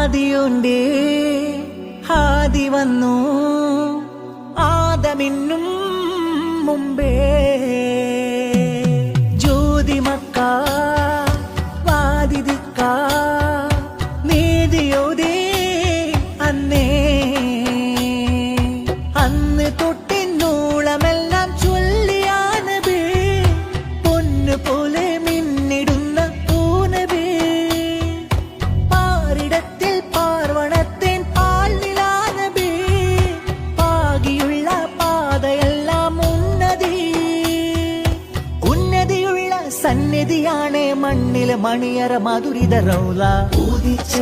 ആദിയുണ്ടേ ആദി വന്നു ആദമിന്നും മുമ്പേ ജ്യോതിമക്ക വാദിദിക്ക നീതിയോതേ അന്നേ അന്ന് തൊട്ടിന്നൂളമെല്ലാം ചൊല്ലിയാനബേ പൊന്നു പോലെ മിന്നിടുന്ന പൂനബേ പാരിടത്തിൽ പാർവണത്തേൻ പാൽ നിലാനബേ പാകിയുള്ള പാതയെല്ലാം ഉന്നതിയുള്ള സന്നിധിയാണ് മണ്ണിലെ മണിയറ മധുരിത റൗല ഊതിച്ച